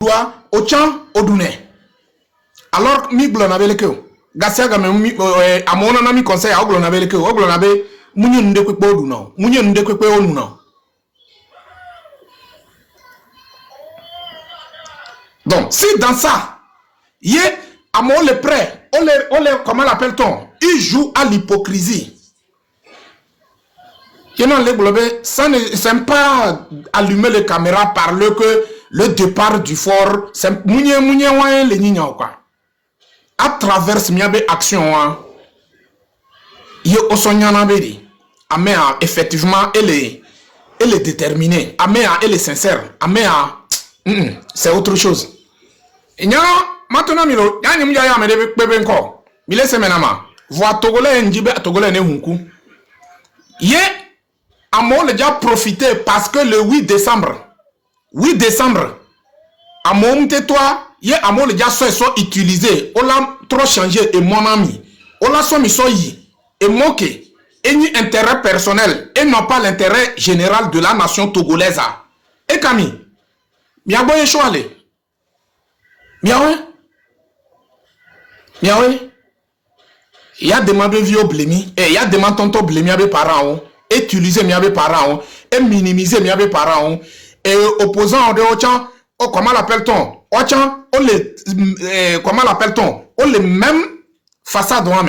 doit au champ au douné. Alors, mi glon avec le Gassia Gamé, à mon ami conseil, à glon avec le au glon avec Mounion de Quipo ou non. Mounion de Quipo ou non. Donc, si dans ça, il y a à mon le prêt, comment l'appelle-t-on? Il joue à l'hypocrisie. Ça n'est pas allumer les caméras, parler que le départ du fort, c'est à travers cette action, il y a Osonyana-Bedi. Améa, effectivement, elle est déterminée. Améa, elle est sincère. Améa, c'est autre chose. Et maintenant, il y a Amo a déjà profité parce que le 8 décembre, Amo toi, y a Amo déjà soit utilisé, on l'a trop changé et mon ami, on l'a soit mis et moqué, et ni intérêt personnel et non pas l'intérêt général de la nation togolaise. Et Camille, miaboye choale, miawe, il y a des membres vieux blémi, et il y a des membres tonton blémi avec parents. Utiliser mes parents et minimiser mes parents et opposant de Ochan, comment l'appelle-t-on? Ochan, on les comment l'appelle-t-on? On les mêmes façades on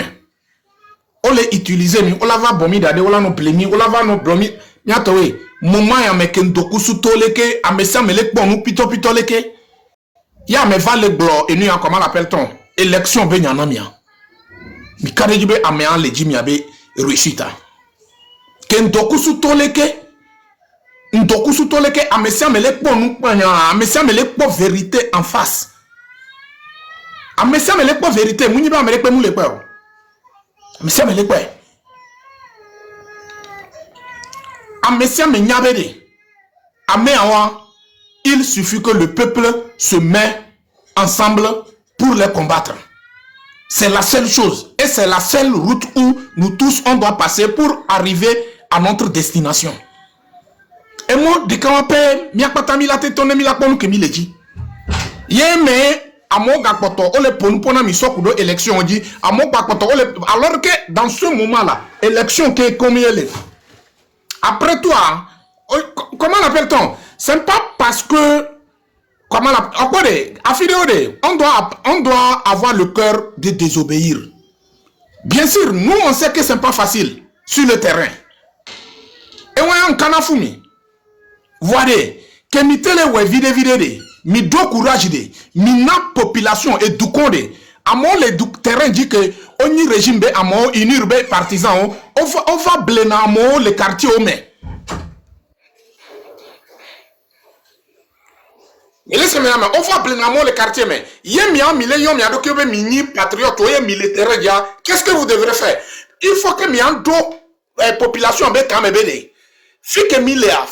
les utilise, on la va bomber d'ade, on la no plémi, on la va no blomi. Nyatowe, moment ya meken doku sutoleke, amesa melek bon ou pito leke. Ya me va le blo et nous comment l'appelle-t-on? Élection benyanamia. Mi kadejibe amean le jimiabe réussita. Ndoku sutoleke amesia melek bon nous amesia melek bon vérité en face. Amesia melek bon vérité, mouni ba melek pe moule pe. Amesia melek pe. Amesia me nyabede. Ameawa, il suffit que le peuple se met ensemble pour les combattre. C'est la seule chose et c'est la seule route où nous tous on doit passer pour arriver à notre destination. Et moi, de quand on paie, miakpatami la tête, on est mis la pomme que mi leji. Yéme, à mon gakpoto, on le pon mi sokudo élection, on dit, à mon gakpoto, alors que dans ce moment-là, élection qui est combien elle est. Après toi, comment l'appelle-t-on? C'est pas parce que, comment l'appelle-t-on? On doit avoir le cœur de désobéir. Bien sûr, nous on sait que c'est pas facile sur le terrain. Et on kanafumi. Voyez, que mi tele we vide mi do courage de, mi na population et du conde. Amo le du terrain dit que on y régime be amo inurbe partisan on va blena amo le quartier au mai. Et laissez-moi on va blena amo le quartier mais yemia million mi adoke be mini patriote ou militaire dia. Qu'est-ce que vous devrez faire? Il faut que mi ando population be kamebede. Fike mille à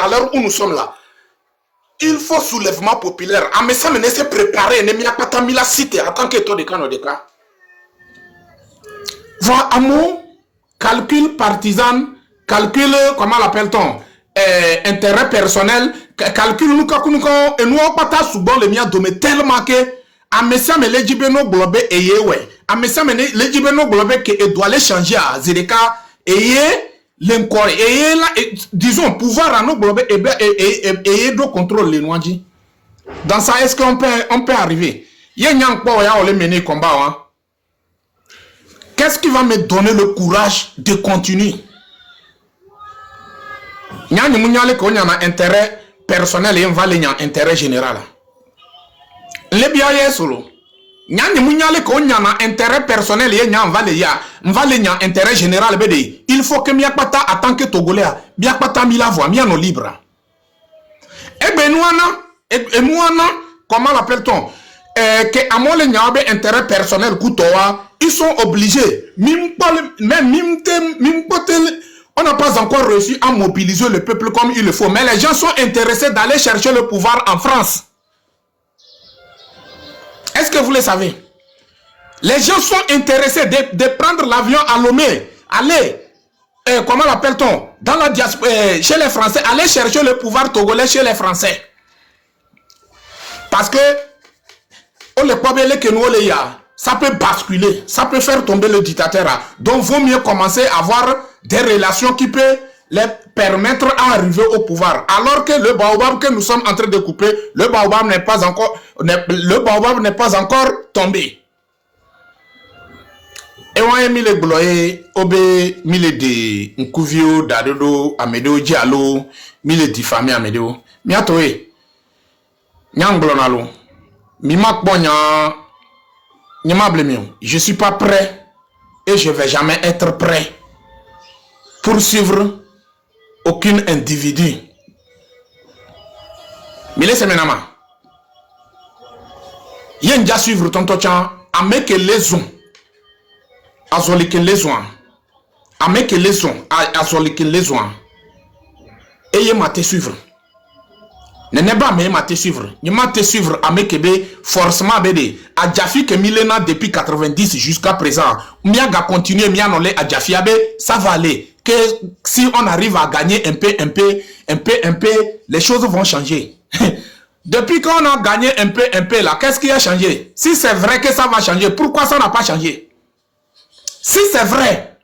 l'heure où nous sommes là. Il faut soulèvement populaire. Ah mais ça me laisse préparer. Ne m'y a pas mis la cité en tant que toi de cano de cas. Voilà à mon calcul partisan, calcul comment l'appelle-t-on? Intérêt personnel, calcul nous et nous on pas souvent le mien de tellement que à mais ça me les jibeno globe et ouais. À mais ça me les jibeno globe que doit les changer à Zereka et l'encore et là disons pouvoir à nos globes et de contrôle les noirs. Dans ça est-ce qu'on peut arriver? Il y a un peu à le mener combat hein? Qu'est-ce qui va me donner le courage de continuer? Il y a un intérêt personnel et un intérêt général. Les biais solo. Nyani munyale ko nyana intérêt personnel ye nyan vale nya intérêt général bede. Il faut que miakpata en tant que togolais miakpata mi la voix miano libre. Et nous comment l'appelle-t-on que amole nyabe intérêt personnel kutoa ils sont obligés on n'a pas encore réussi à mobiliser le peuple comme il le faut mais les gens sont intéressés d'aller chercher le pouvoir en France. Est-ce que vous le savez? Les gens sont intéressés de prendre l'avion à Lomé, aller, comment l'appelle-t-on? Dans la diaspora, chez les Français, aller chercher le pouvoir togolais chez les Français. Parce que ça peut basculer, ça peut faire tomber le dictateur. Donc, vaut mieux commencer à avoir des relations qui peuvent les permettre d'arriver au pouvoir. Alors que le baobab que nous sommes en train de couper, le baobab n'est pas encore tombé. Et on a mis les gloyés, obé, mis les de Nkuvio, Dadodo, Amédéo, Diallo, mis les diffamés Amédéo. Miatoé, Nyanglonalo, Mimak Bonya, je suis pas prêt et je vais jamais être prêt pour suivre aucun individu. Mais laissez maintenant. Il y a déjà suivre ton tochan, à mettre les uns. Azolique les uns. À mettre les uns. Azolique les uns. Et il m'a te suivre. Ne n'est pas mais m'a te suivre. Il m'a te suivre à mettre forcément bébé. A Jafi que Milena depuis 90 jusqu'à présent. Miaga continue mianolé à Jafi abe, ça va aller. Que si on arrive à gagner un peu, les choses vont changer. Depuis qu'on a gagné un peu là, qu'est-ce qui a changé? Si c'est vrai que ça va changer, pourquoi ça n'a pas changé? Si c'est vrai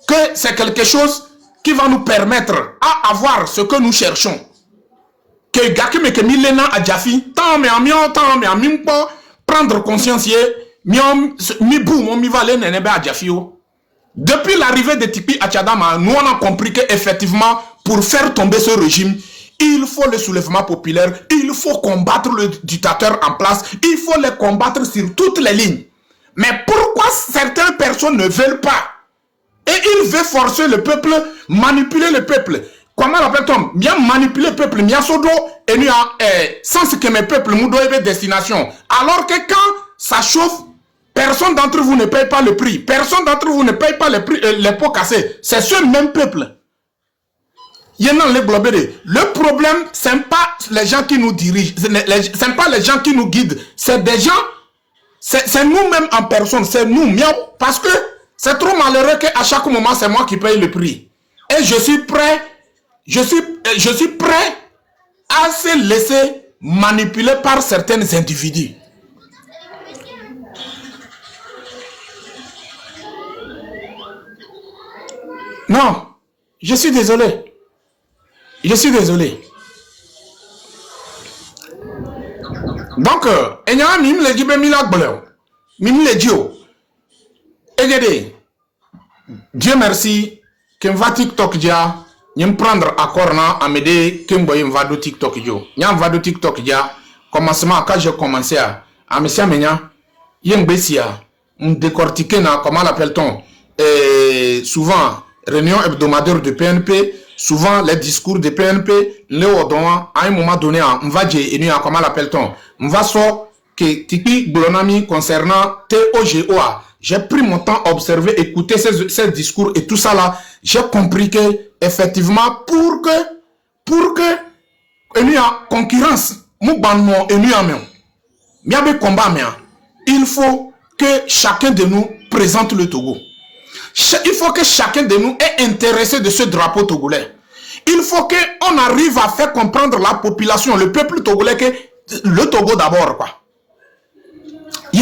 que c'est quelque chose qui va nous permettre à avoir ce que nous cherchons, que Gakime que Milena a Jafi, tant mais en mion, prendre conscience, mi boum, mi va aller nebe a Jafi. Depuis l'arrivée de Tipi Achadama, nous on a compris qu'effectivement, pour faire tomber ce régime, il faut le soulèvement populaire, il faut combattre le dictateur en place, il faut le combattre sur toutes les lignes. Mais pourquoi certaines personnes ne veulent pas? Et ils veulent forcer le peuple, manipuler le peuple. Comment appelle-t-on? Bien manipuler le peuple, bien sodo, et nous sans ce que mes peuples nous doivent destination. Alors que quand ça chauffe, personne d'entre vous ne paye pas le prix. Personne d'entre vous ne paye pas le prix, les pots cassés. C'est ce même peuple. Le problème, ce n'est pas les gens qui nous dirigent, ce n'est pas les gens qui nous guident. C'est des gens, c'est nous-mêmes en personne, c'est nous. Parce que c'est trop malheureux qu'à chaque moment, c'est moi qui paye le prix. Et je suis prêt, je suis prêt à se laisser manipuler par certains individus. Non, je suis désolé. Je suis désolé. Donc, Dieu merci, que va TikTok dia, n'y prendre accord na à m'aider, que va do TikTok jo. N'y va do TikTok dia, commencement quand j'ai commencé à me siamenya, y'en bessia, décortiquer na comment l'appelle-t-on, souvent réunion hebdomadaire de PNP. Souvent, les discours de PNP, à un moment donné, on va dire, comment l'appelle-t-on? On va so que Tipi Glonami concernant TOGOA. J'ai pris mon temps à observer, écouter ces discours et tout ça là. J'ai compris que, effectivement, pour que, il y a concurrence, il faut que chacun de nous présente le Togo. Il faut que chacun de nous est intéressé de ce drapeau togolais. Il faut qu'on arrive à faire comprendre la population, le peuple togolais, que le Togo d'abord, quoi. Il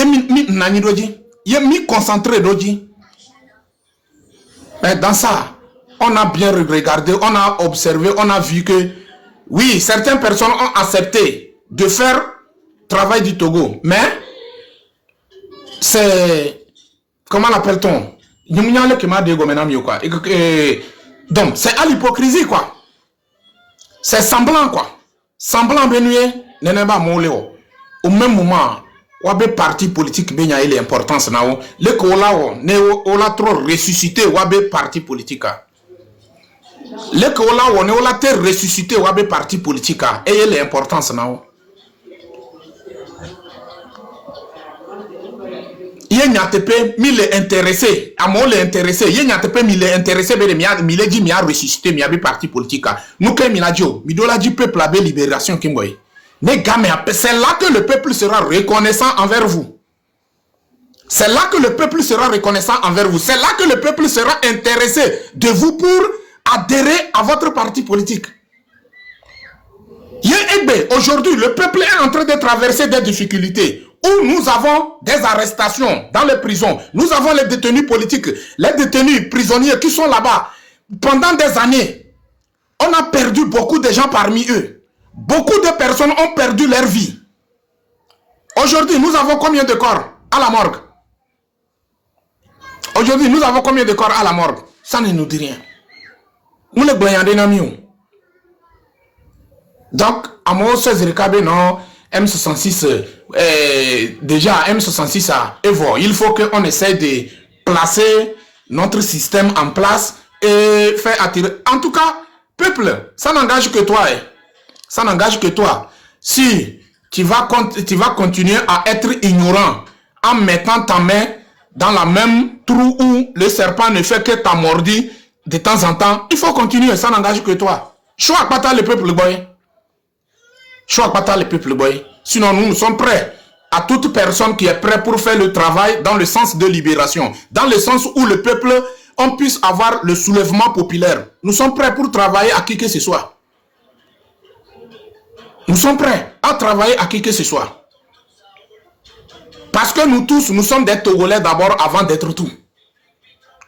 y a mis concentré doji. Mais dans ça, on a bien regardé, on a observé, on a vu que, oui, certaines personnes ont accepté de faire travail du Togo. Mais, c'est, comment l'appelle-t-on? Donc, c'est à l'hypocrisie, quoi. C'est semblant, quoi. Semblant, benué, n'est pas moléo. Au même moment, wabe parti politique, benya il l'importance, nao. Le kolao, ne la trop ressuscité, wabe parti politique. Le kolao, ne la terre ressuscité, wabe parti politique. Et l'importance, nao. Il n'y a pas mille intéressés, à moi les intéressés, il n'y a pas mille intéressés, mais il dit qu'il a ressuscité, il y a des partis politiques. Nous, comme il a dit, il a dit peuple a libération. C'est là que le peuple sera reconnaissant envers vous. C'est là que le peuple sera reconnaissant envers vous. C'est là que le peuple sera intéressé de vous pour adhérer à votre parti politique. Aujourd'hui, le peuple est en train de traverser des difficultés où nous avons des arrestations dans les prisons. Nous avons les détenus politiques, les détenus prisonniers qui sont là-bas. Pendant des années, on a perdu beaucoup de gens parmi eux. Beaucoup de personnes ont perdu leur vie. Aujourd'hui, nous avons combien de corps à la morgue? Aujourd'hui, nous avons combien de corps à la morgue? Ça ne nous dit rien. Nous les voyons. Donc, à mon sens, non, M66, déjà M66 a évolué. Il faut qu'on essaie de placer notre système en place et faire attirer. En tout cas, peuple, ça n'engage que toi. Ça n'engage que toi. Si tu vas continuer à être ignorant en mettant ta main dans la même trou où le serpent ne fait que t'amordir de temps en temps, il faut continuer, ça n'engage que toi. Choix pas le peuple, boy. Choix pas le peuple, boy. Sinon, nous sommes prêts à toute personne qui est prête pour faire le travail dans le sens de libération, dans le sens où le peuple, on puisse avoir le soulèvement populaire. Nous sommes prêts pour travailler à qui que ce soit. Nous sommes prêts à travailler à qui que ce soit. Parce que nous tous, nous sommes des Togolais d'abord avant d'être tout.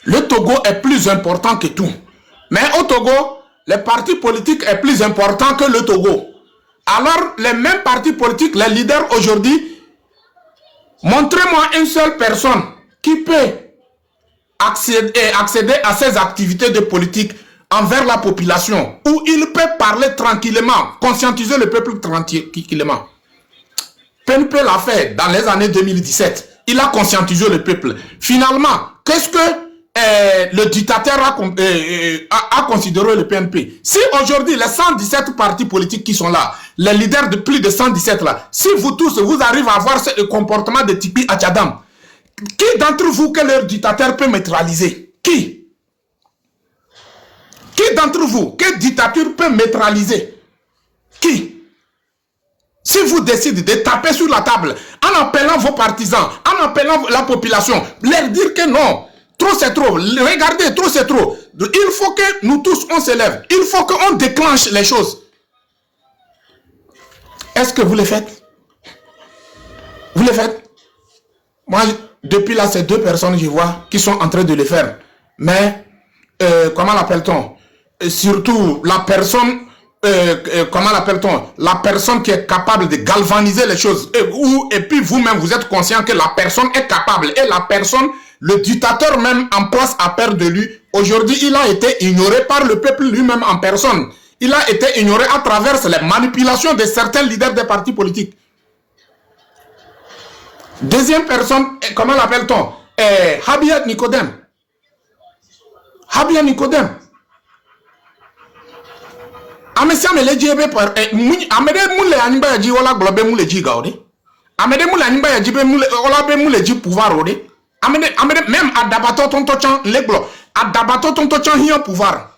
Le Togo est plus important que tout. Mais au Togo, les partis politiques est plus important que le Togo. Alors, les mêmes partis politiques, les leaders aujourd'hui, montrez-moi une seule personne qui peut accéder à ces activités de politique envers la population, où il peut parler tranquillement, conscientiser le peuple tranquillement. PNP l'a fait dans les années 2017. Il a conscientisé le peuple. Finalement, qu'est-ce que le dictateur a considéré le PNP? Si aujourd'hui, les 117 partis politiques qui sont là, les leaders de plus de 117 là, si vous tous, vous arrivez à avoir ce comportement de Tipi Achadam, qui d'entre vous que leur dictateur peut neutraliser? Qui d'entre vous, quelle dictature peut neutraliser? Qui? Si vous décidez de taper sur la table, en appelant vos partisans, en appelant la population, leur dire que non, trop c'est trop, regardez, trop c'est trop. Il faut que nous tous, on se lève. Il faut qu'on déclenche les choses. Est-ce que vous le faites? Vous le faites? Moi, depuis là, ces deux personnes, je vois, qui sont en train de le faire. Mais, comment l'appelle-t-on? Surtout, la personne... comment l'appelle-t-on? La personne qui est capable de galvaniser les choses. Et puis vous-même, vous êtes conscient que la personne est capable. Et la personne, le dictateur même en place a peur de lui. Aujourd'hui, il a été ignoré par le peuple lui-même en personne. Il a été ignoré à travers les manipulations de certains leaders des partis politiques. Deuxième personne, comment l'appelle-t-on? Habia Nicodème. Habia Nicodème. Amesia me leji ebe par amede mule anba yaji wala globe mule ji gaudi amede mule anba yaji be mule wala be mule ji pouvoir odi amede même adabato tonto chan leglo adabato tonto chan hiya pouvoir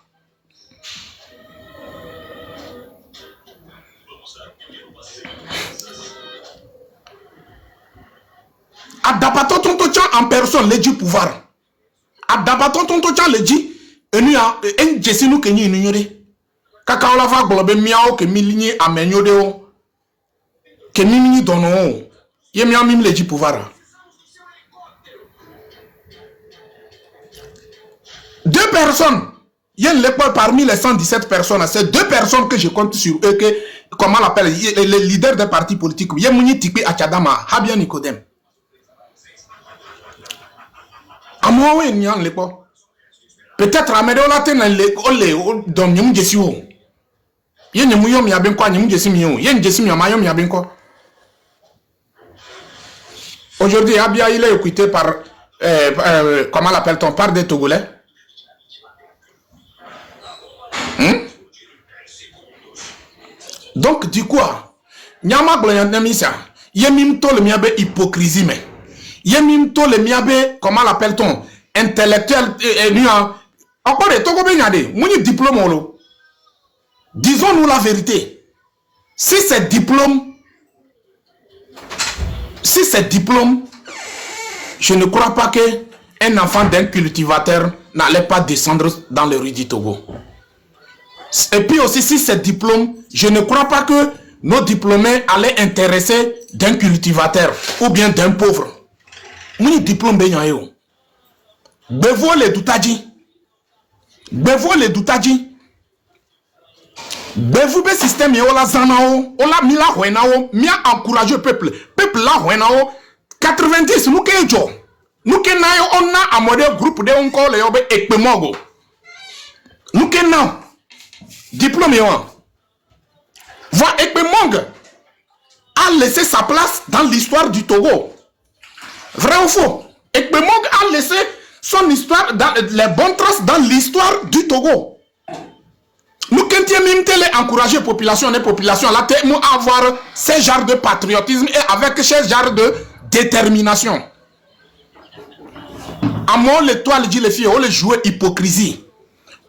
adabato tonto chan en personne leji pouvoir adabato tonto chan leji enu ya en jesinu kenyi nyore kaka ola va globe miao ke miligni amenyo de o ke mimini dono ye miao mim leji pouvoir. Deux personnes, yen l'école parmi les 117 personnes, c'est deux personnes que je compte sur eux que comment on l'appelle les leaders des partis politiques. Yen muni Tipi Achadama, Habia Nicodème. Amo we nyan l'école. Peut-être à Médéo Latin le dans nyum jesio. Yen nyamuyo mi abenko nyum jesimio. Yen jesimio mayo mi abenko. Aujourd'hui Habia il est écouté par comment l'appelle-t-on, par des Togolais. Donc du coup, nyama gloyan nemisa. Yemim to le miabe hypocrisie mais. Yemim to le miabe comment l'appelle-t-on, intellectuel nuant. Encore des Togo benyade, mouni diplôme lo. Disons-nous la vérité. Si c'est diplôme, je ne crois pas que un enfant d'un cultivateur n'allait pas descendre dans les rues du Togo. Et puis aussi, si ces diplômes, je ne crois pas que nos diplômés allaient intéresser d'un cultivateur ou bien d'un pauvre. Mon diplôme ben yo. Bevo le doutaji. Bevo le doutaji. Bevo be système yo la zanao, o la mila hoenao, mia encourager peuple. Peuple la hoenao 90 nous ke jo. Nous ke na yo on a amode groupe de onko le yo be ekpemogo. Nous ke na diplôme yo. Voir Ekpemong a laissé sa place dans l'histoire du Togo. Vrai ou faux? Ekpemong a laissé son histoire, dans les bonnes traces dans l'histoire du Togo. Nous, quand nous encourager la population, la population, là, nous avoir ce genre de patriotisme et avec ce genre de détermination. À moi, l'étoile dit les filles, on les jouer hypocrisie.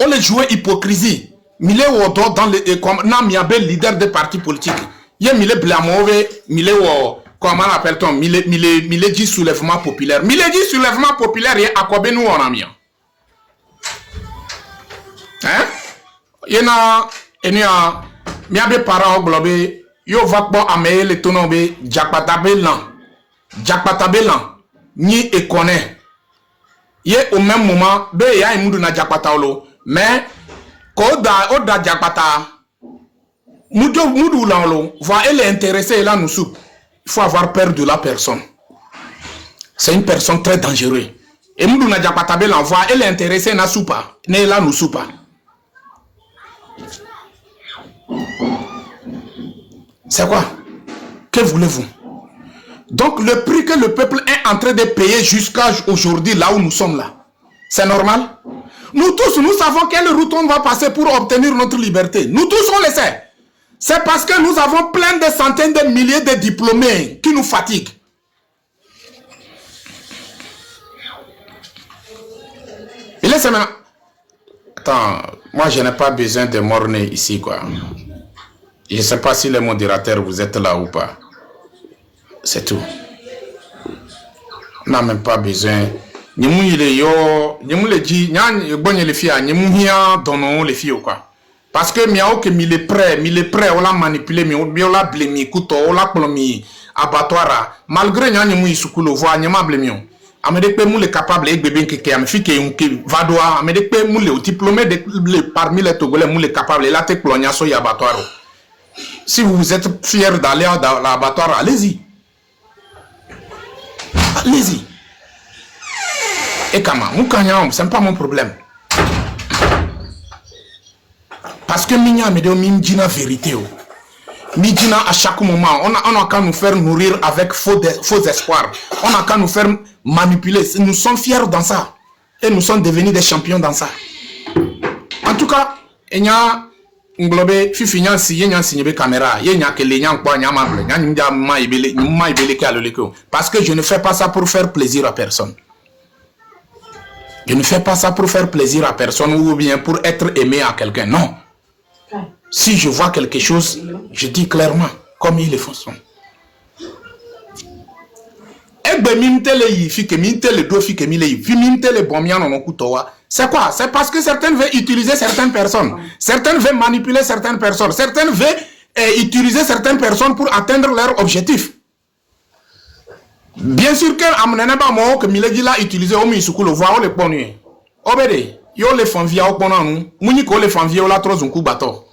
On les jouer hypocrisie. Mille wodo dans les comme namiabe leader des partis politiques. Yé mille blamové, mille wo comment appelle-t-on mille dit soulèvement populaire. Mille dit soulèvement populaire yé akobe nous on a mis. Hein? Yena enia miabe parents globé yo va bon amé le tonombe jakpatabe lan ni e connaît. Yé au même moment be ya imudu na jakpataolo mais Oda Diakpata, Moudou Lanlo, va elle est intéressée là nous soupe. Il faut avoir peur de la personne. C'est une personne très dangereuse. Et Moudou Diakpata l'envoie, elle est intéressée na soupa, ne là nous soupa. C'est quoi? Que voulez-vous? Donc le prix que le peuple est en train de payer jusqu'à aujourd'hui, là où nous sommes là, c'est normal? Nous tous, nous savons quelle route on va passer pour obtenir notre liberté. Nous tous, on le sait. C'est parce que nous avons plein de centaines de milliers de diplômés qui nous fatiguent. Et laissez maintenant. Attends, moi je n'ai pas besoin de morner ici, quoi. Je ne sais pas si les modérateurs, vous êtes là ou pas. C'est tout. On n'a même pas besoin. Ni le yo, ni le dit, ni bon les filles, ni mouia donnons les filles quoi. Parce que miao que mi le prêt, on l'a manipulé, mi on l'a blémi, couteau, on l'a plomi, abattoir. Malgré ni mouille sukulo voix, ni ma blémion. Amede pe moule capable et bébé qui am fi que va doit, amede pe moule diplômé de parmi les Togolais moule capable la te plonia so abattoir. Si vous êtes fiers d'aller dans l'abattoir, allez-y. Allez-y. Et comment, c'est pas mon problème. Parce que minya me dit mimdina vérité. Midina à chaque moment, on a qu'à nous faire nourrir avec faux espoirs. On a qu'à nous faire manipuler. Nous sommes fiers dans ça. Et nous sommes devenus des champions dans ça. En tout cas, il y a englobé fifinya si yenya signé caméra yenya que les gens quoi nyamable nyanya maibele parce que je ne fais pas ça pour faire plaisir à personne. Je ne fais pas ça pour faire plaisir à personne ou bien pour être aimé à quelqu'un. Non. Si je vois quelque chose, je dis clairement, comme il le faut. C'est quoi? C'est parce que certains veulent utiliser certaines personnes. Certaines veulent manipuler certaines personnes. Certaines veulent utiliser certaines personnes pour atteindre leur objectif. Bien sûr que amnene ba mo que miladi la utiliser au misuku le voir le ponu. Obede, yo le fanvia au ponanu, muni ko le fanvia la troz un coup bateau.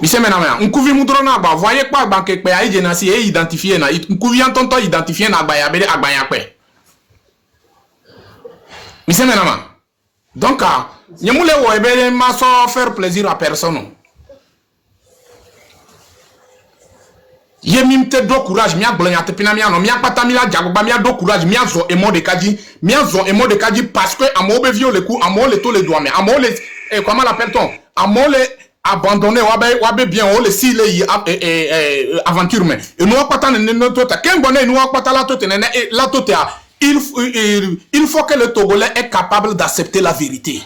Mise menama, un couvi mudrona ba voyez pas banque pe aïe genasi et identifier na un couvi tonto identifier na ba ya bele agbanya pe. Mise menama. Donc nyemule wo ebele ma so faire plaisir à personne. Yemimte do courage mia glonya te pina mia no mia pata mila jagoba mia do courage mia zo emo de kaji parce que amo be vio le coup amo le to le doigt mais amo le comment l'appelle-t-on amo le abandonné wabe bien o le si le aventure mais et nous pata ne tota ken bonne nous pata la tota la tota il faut que le Togolais est capable d'accepter la vérité.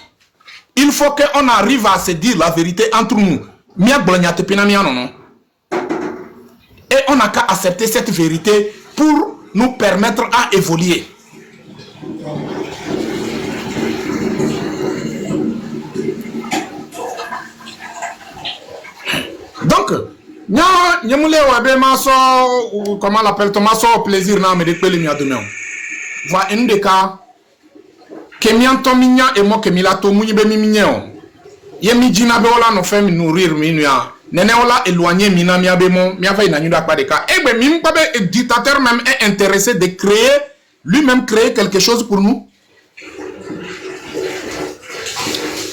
Il faut qu'on arrive à se dire la vérité entre nous. Mia glonya te pina mia non. Et on n'a qu'à accepter cette vérité pour nous permettre à évoluer. Donc, comment l'appelle Thomas plaisir na me de pele mi adumé. Va une de cas que mi antominya et moi que mi la to munyi be mi minyo. Ye mi jina be ola no fe mi nourrir mi nuya. Nene ola éloigner mi na mi abemo mi ava ina nyuda pa de cas. Eh ben mi pabe dictateur même est intéressé de créer lui-même créer quelque chose pour nous.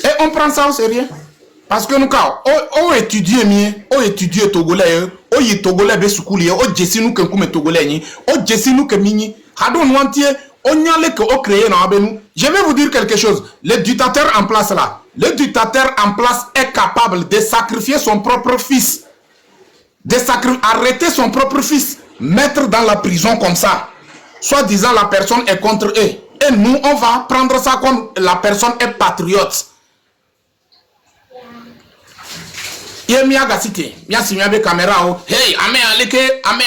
Et on prend ça au sérieux. Parce que nous, on étudie mieux, on étudie Togolais, on y Togolais be soukoulier, on jessi nous que comme Togolais ni, on jessi nous que mini, hadon wantier, on y allait que on crée dans abenu. Je vais vous dire quelque chose. Le dictateur en place là, le dictateur en place est capable de sacrifier son propre fils, arrêter son propre fils, mettre dans la prison comme ça. Soit disant la personne est contre eux. Et nous, on va prendre ça comme la personne est patriote. Ye miaga cité, mia si miabe caméra o. Hey, ame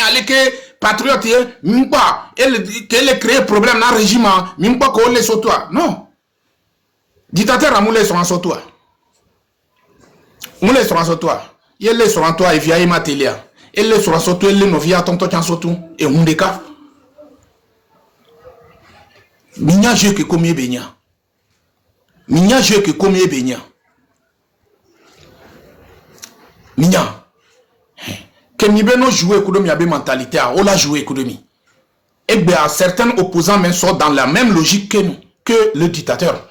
aleke patriote ye, mimpa elle crée problème dans régime, mimpa ko le sotwa. Non. Dictateur amoule sur en sotwa. Moule sur en sotwa. Ye le sur en toi et via imatelia. Elle le sur en sotwa, elle no via tonto chan sotu et mundeka. Minya je que comme benya. Minya je que comme benya. Minya. Que mi beno jouer kudomi abe mentalité a ola jouer kudomi. Et bien certains opposants même sont dans la même logique que nous, que le dictateur.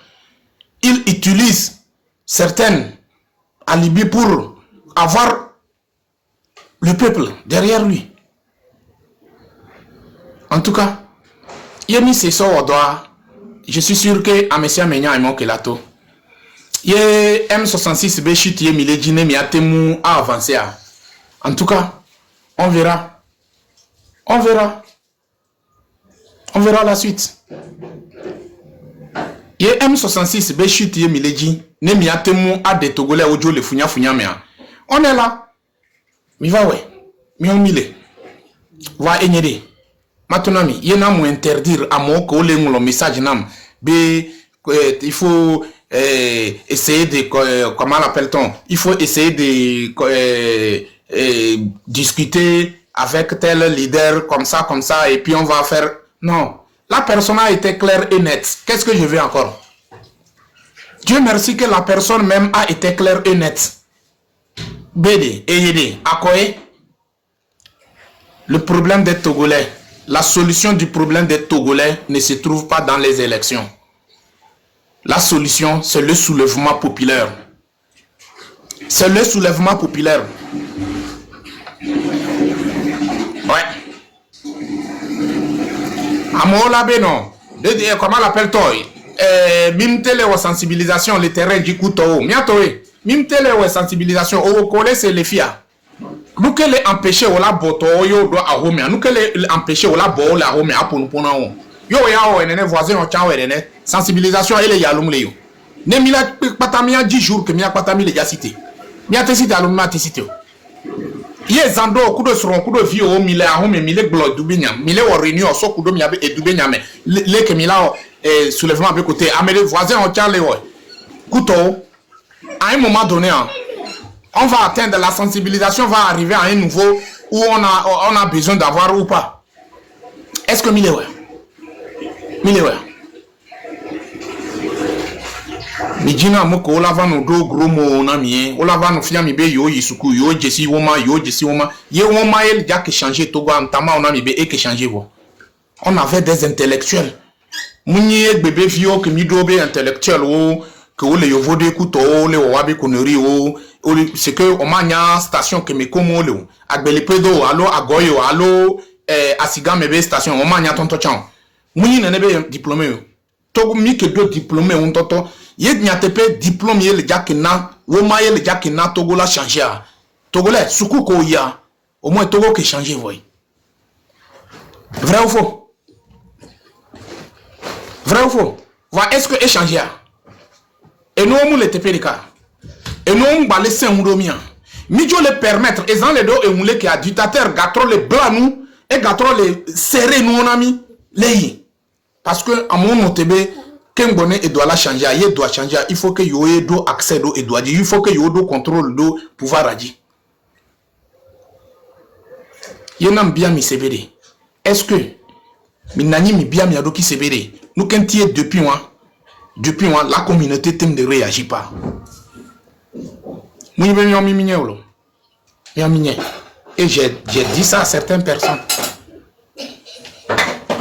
Il utilise certaines alibis pour avoir le peuple derrière lui. En tout cas, Yemi c'est ça au doigt. Je suis sûr que Amesia Menya et mon Kelato. Ye M66 Béchit ye Miledjine mi atemu a avancé. En tout cas, on verra. On verra. On verra la suite. Ye M66 Béchit ye Miledji ne mi atemu a de Togolais ojo le funya funya mea. On est là. Mi va ouais. Mi on mille. Va enyede. Maintenant, il y a un interdire à moi que le message nam. Il faut essayer de comment l'appelle-t-on? Il faut essayer de discuter avec tel leader comme ça et puis on va faire. Non, la personne a été claire et nette. Qu'est-ce que je veux encore? Dieu merci que la personne même a été claire et nette. Bédé, Eyédé, Akoé. Le problème des Togolais. La solution du problème des Togolais ne se trouve pas dans les élections. La solution, c'est le soulèvement populaire. C'est le soulèvement populaire. Ouais. Amola Beno. Comment l'appelle-t-on? Mimtele ou sensibilisation, le terrain du couteau. Miatoé. Mimtele ou sensibilisation. Au collège, c'est les FIA. Nous que les empêcher ou la boto yo do a home nous que les empêcher ou la bo la home a pour nous yo ya o enene voisin o chan enene sensibilisation ele ya lumle yo ne mi la patamia 10 jours que mi a patami le ya cité mi a te cité alumma te cité ye zando kudo suron kudo vi o mi le a home mi le blood dubenya mi le o réunion so kudo mi abe e dubenya me le que mi la soulèvement be côté amele voisin o chan le o kuto à un moment donné on va atteindre la sensibilisation, va arriver à un niveau où on a besoin d'avoir ou pas. Est-ce que Milewe? Mijina moko ola va no do gros mo na mie, ola va no fia mi be yo yisuku yo jesi woma ye woma el ja que changer Togo antama on a mi be et que changer vo. On avait des intellectuels. Munye bébé vio que mi do be intellectuel o que le yovo de couteau le wabi konori o c'est que on mania station que me comme le agbelepedo allo agoyo allo asiga mebe station on mania tonto chan muni nebe diplômé to mi que do diplômé on toto ye nyatepe diplôme ye le jakina wo ma ye le jakina Togo la changer Togolais suku ko ya au moins Togo que changer voy vrai ou faux est-ce que échanger et nous on le tepelika et nous on va laisser un romien mijo le permettre et dans les deux et on le qui a dictateur gatro le blanc nous et gatro le serré nous on a mis les parce que à mon tebe Kembone et doit la changer il doit changer il faut que yo do accès do et doit dire il faut que yo do contrôle do pouvoir agir Yenam bien mi sebere. Est-ce que minani mi bien mi adoki sebere? Nous quand depuis moi, la communauté ne réagit pas. Et j'ai dit ça à certaines personnes.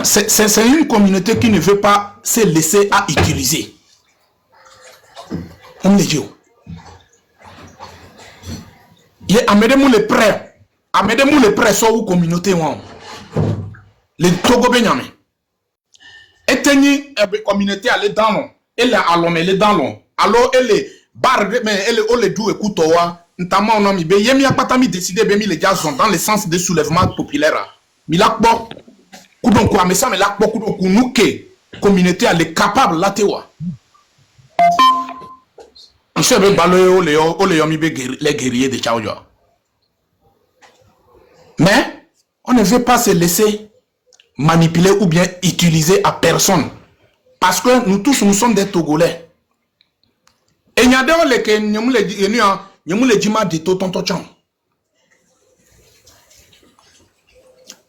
C'est une communauté qui ne veut pas se laisser à utiliser. On me dit. Amenez-moi les prêts. Amenez-moi les prêts sur la communauté. Les Togo Benyamin. Et la communauté elle est dans l'eau. Elle est à l'homme, elle est dans l'eau. Alors elle est barre, mais elle est doux et couteau. Notamment on a mis. Il y a pas décidé de mettre les gars dans le sens de soulèvement populaire. Mais là, bon. Koudon quoi, mais ça, mais là, beaucoup de nous que communauté elle est capable là, tu vois. Ils sont bien balayés les guerriers de Tchaoua. Mais on ne veut pas se laisser manipuler ou bien utiliser à personne. Parce que nous tous, nous sommes des Togolais. Et il y a des gens qui nous le disent de tonton Tcham.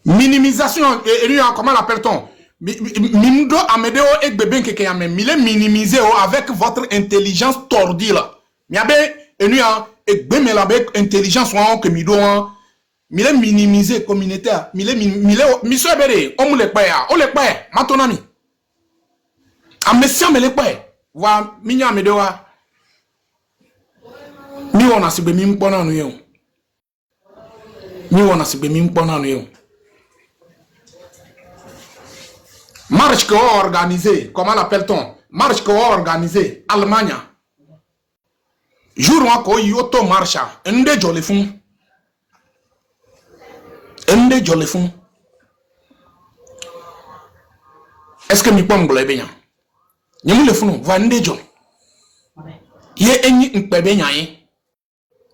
Minimisation, comment l'appelle-t-on? Minudo Amedeo et Bébé Kekeyame, mille minimisé avec votre intelligence tordue là. Miabe, et Bébé avec intelligence que mido, mille minimisé communautaire, monsieur Béré, on le paye, matonami. A monsieur me le paye, wa, minya Medewa. Mi wana si bemi mpona nuyo. Mi wana si bemi mpona nuyo. Marche que organisé, comment l'appelle-t-on? Marche que organisé, Allemagne. Jour où on y auto marche, un des jolés fond. Un des jolés fond. Est-ce que mi pomme blé bien? N'y le fond, va un des jol. Yé eni n'pebe nyaye.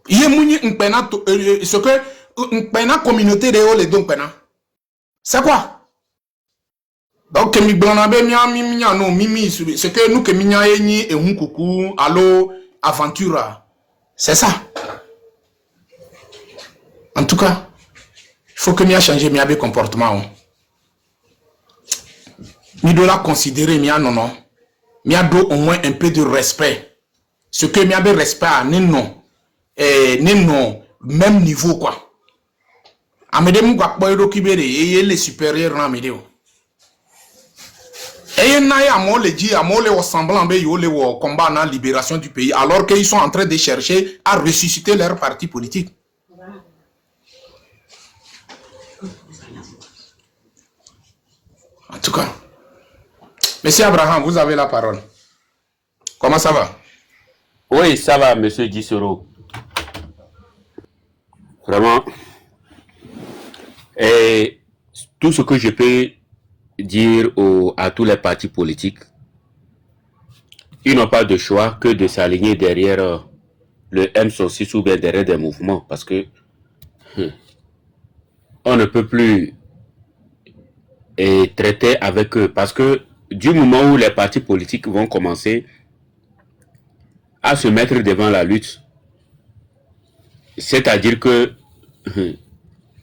Yé mouni n'pena ce que n'pena communauté de haut les dons pena. C'est quoi? Donc, mi blanabe miya no mimi c'est que nous que minya eni et un coucou allo aventure. C'est ça. En tout cas, il faut que miya changer miya be comportement. Mi doit la considérer miya non. Miya do au moins un peu de respect. Ce que miya be respect à non même niveau quoi. Amede mu gwa boyo kibere et les supérieurs na amedeo. Et il y a un semblant de combat dans la libération du pays, alors qu'ils sont en train de chercher à ressusciter leur parti politique. En tout cas, Monsieur Abraham, vous avez la parole. Comment ça va? Oui, ça va, Monsieur Gisoro. Vraiment. Et tout ce que je peux dire à tous les partis politiques, ils n'ont pas de choix que de s'aligner derrière le M66 ou bien derrière des mouvements, parce que on ne peut plus traiter avec eux, parce que du moment où les partis politiques vont commencer à se mettre devant la lutte, c'est-à-dire que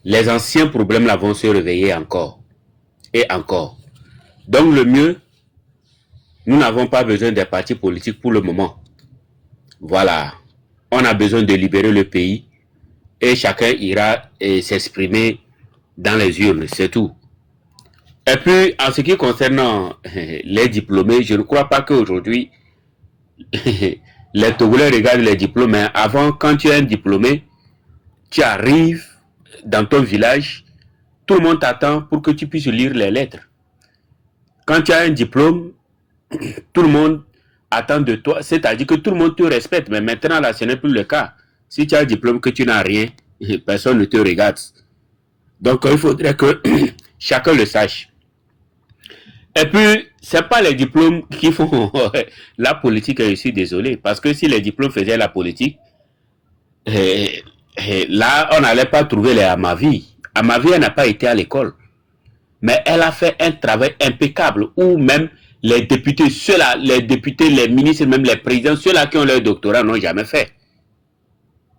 les anciens problèmes là vont se réveiller encore. Et encore. Donc le mieux, nous n'avons pas besoin des partis politiques pour le moment. Voilà. On a besoin de libérer le pays et chacun ira s'exprimer dans les urnes, c'est tout. Et puis, en ce qui concerne les diplômés, je ne crois pas qu'aujourd'hui, les Togolais regardent les diplômes. Mais avant, quand tu es un diplômé, tu arrives dans ton village, tout le monde t'attend pour que tu puisses lire les lettres. Quand tu as un diplôme, tout le monde attend de toi, c'est-à-dire que tout le monde te respecte. Mais maintenant, là, ce n'est plus le cas. Si tu as un diplôme que tu n'as rien, personne ne te regarde. Donc, il faudrait que chacun le sache. Et puis, ce n'est pas les diplômes qui font la politique, je suis désolé. Parce que si les diplômes faisaient la politique, là, on n'allait pas trouver les Amavi. Amavi, elle n'a pas été à l'école. Mais elle a fait un travail impeccable où même les députés, ceux-là, les députés, les ministres, même les présidents, ceux-là qui ont leur doctorat n'ont jamais fait.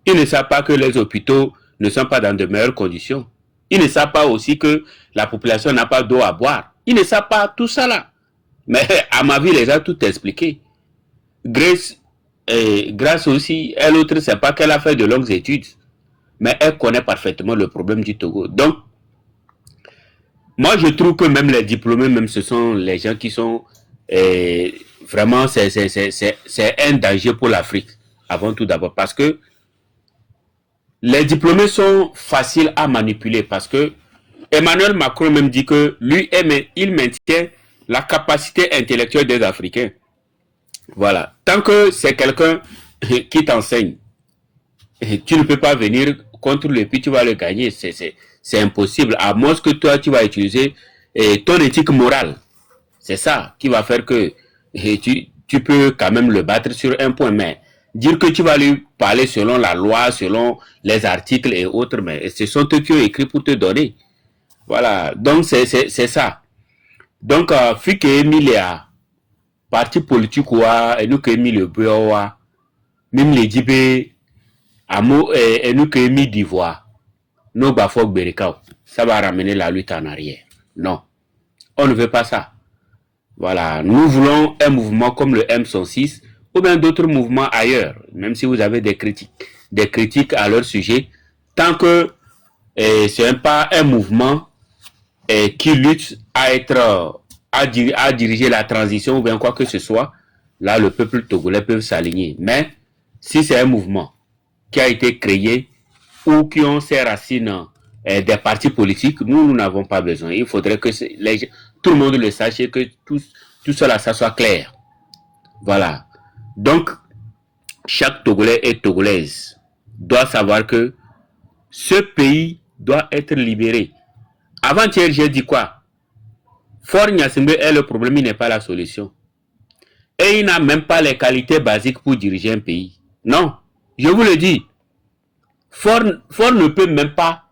Ils ne savent pas que les hôpitaux ne sont pas dans de meilleures conditions. Ils ne savent pas aussi que la population n'a pas d'eau à boire. Ils ne savent pas tout ça là. Mais à ma vie, les gens tout expliqué. Grâce aussi, elle autre, c'est pas qu'elle a fait de longues études, mais elle connaît parfaitement le problème du Togo. Donc, moi, je trouve que même les diplômés, même ce sont les gens qui sont vraiment, c'est un danger pour l'Afrique, avant tout d'abord, parce que les diplômés sont faciles à manipuler, parce que Emmanuel Macron même dit que lui, il maintient la capacité intellectuelle des Africains. Voilà. Tant que c'est quelqu'un qui t'enseigne, tu ne peux pas venir contre lui, puis tu vas le gagner. C'est impossible. À moins que toi, tu vas utiliser ton éthique morale. C'est ça qui va faire que tu peux quand même le battre sur un point. Mais dire que tu vas lui parler selon la loi, selon les articles et autres, mais ce sont eux qui ont écrit pour te donner. Voilà. Donc, c'est ça. Donc, Fike Emilia, parti politique, et nous que mis le bureau, même les djibé, et nous que mis d'ivoire, nous bafok berikao, ça va ramener la lutte en arrière. Non. On ne veut pas ça. Voilà. Nous voulons un mouvement comme le M106 ou bien d'autres mouvements ailleurs, même si vous avez des critiques à leur sujet, tant que ce n'est pas un mouvement qui lutte à diriger la transition ou bien quoi que ce soit, là le peuple togolais peut s'aligner. Mais si c'est un mouvement qui a été créé ou qui ont ses racines des partis politiques, nous n'avons pas besoin. Il faudrait que tout le monde le sache et que tout cela, ça soit clair. Voilà. Donc, chaque Togolais et Togolaise doit savoir que ce pays doit être libéré. Avant-hier, j'ai dit quoi? Fort Gnassingbé est le problème, il n'est pas la solution. Et il n'a même pas les qualités basiques pour diriger un pays. Non, je vous le dis. Fort ne peut même pas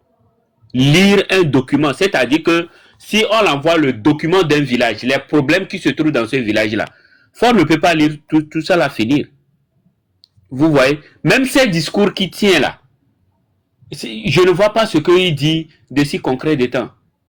lire un document. C'est-à-dire que si on envoie le document d'un village, les problèmes qui se trouvent dans ce village-là, Fort ne peut pas lire tout ça là finir. Vous voyez, même ces discours qui tient là, je ne vois pas ce qu'il dit de si concret de temps.